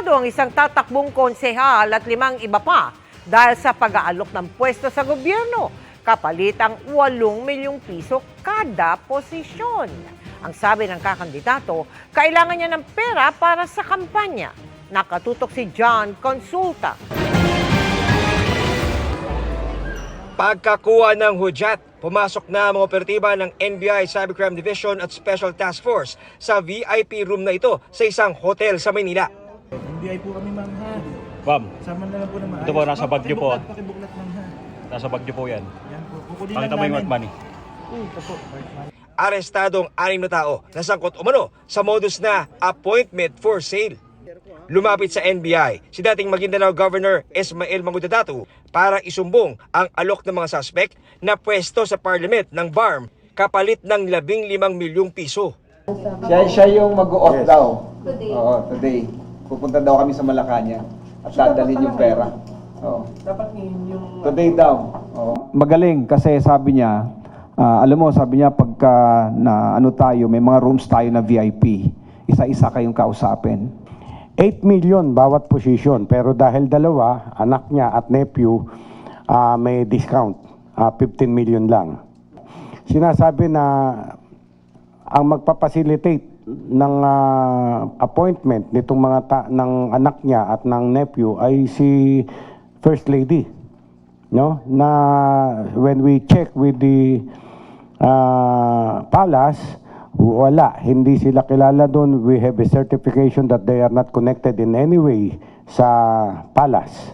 arestado ang isang tatakbong konsehal at 5 iba pa dahil sa pag-aalok ng pwesto sa gobyerno, kapalit ang 8 milyong piso kada posisyon. Ang sabi ng kakandidato, kailangan niya ng pera para sa kampanya. Nakatutok si John Consulta. Pagkakuha ng hudyat, pumasok na ang mga operatiba ng NBI Cybercrime Division at Special Task Force sa VIP room na ito sa isang hotel sa Maynila. NBI po kami, ma'am, ha? Ma'am, Sama na lang po na maayos. ito po, nasa Baguio po. Pakibuklat, ma'am, ha? nasa Baguio po yan. Yan po. Kukunin Pakita lang mo yung namin. worth money. Ito po, worth money. Arestadong 6 na tao na sangkot umano sa modus na appointment for sale. Lumapit sa NBI si dating Maguindanao Governor Esmael Mangudadatu para isumbong ang alok ng mga suspect na pwesto sa Parliament ng BARM kapalit ng 15 milyong piso. Siya yung mag-o-off daw. Oo, today. Pupunta daw kami sa Malacanang at dadalhin yung pera. Oo. Dapat yung... Today daw. Oo. Magaling kasi sabi niya, alam mo, sabi niya pagka na ano tayo, may mga rooms tayo na VIP. Isa-isa kayong kausapin. 8 million bawat position, pero dahil dalawa, anak niya at nephew, may discount, 15 million lang. Sinasabi na ang magpapacilitate ng appointment nitong mga ng anak niya at ng nephew ay si First Lady. No? Na when we check with the palace, wala, hindi sila kilala doon. We have a certification that they are not connected in any way sa palace.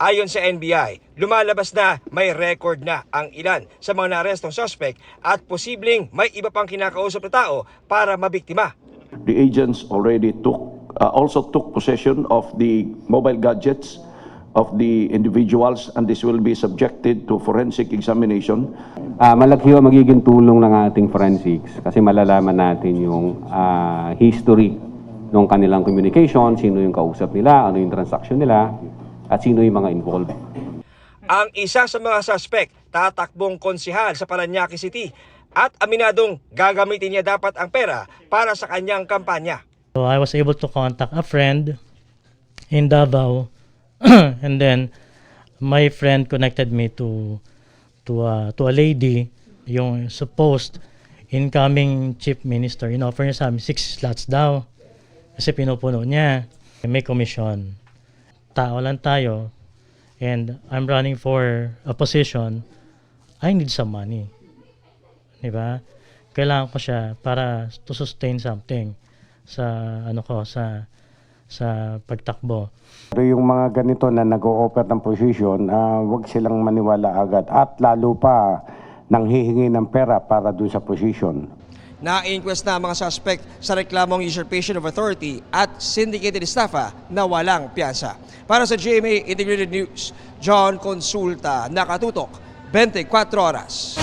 Ayon sa NBI, lumalabas na may record na ang ilan sa mga naarestong suspect at posibleng may iba pang kinakausap na tao para mabiktima. The agents already also took possession of the mobile gadgets of the individuals, and this will be subjected to forensic examination. Malaki yung magiging tulong ng ating forensics kasi malalaman natin yung history ng kanilang communication, sino yung kausap nila, ano yung transaction nila, at sino yung mga involved. Ang isa sa mga suspect, tatakbong konsehal sa Parañaque City at aminadong gagamitin niya dapat ang pera para sa kanyang kampanya. So I was able to contact a friend in Davao and then my friend connected me to a lady, yung supposed incoming chief minister. Inoffer niya sa amin 6 slots daw kasi pinupuno niya. May commission. Tao lang tayo and I'm running for a position. I need some money. Diba? Kailangan ko siya para to sustain something sa sa pagtakbo. Pero yung mga ganito na nag-o-offer ng position, wag silang maniwala agad at lalo pa nang hihingi ng pera para dun sa position. Na-inquest na ang mga suspect sa reklamong usurpation of authority at syndicated estafa na walang piyansa. Para sa GMA Integrated News, John Consulta, nakatutok 24 oras.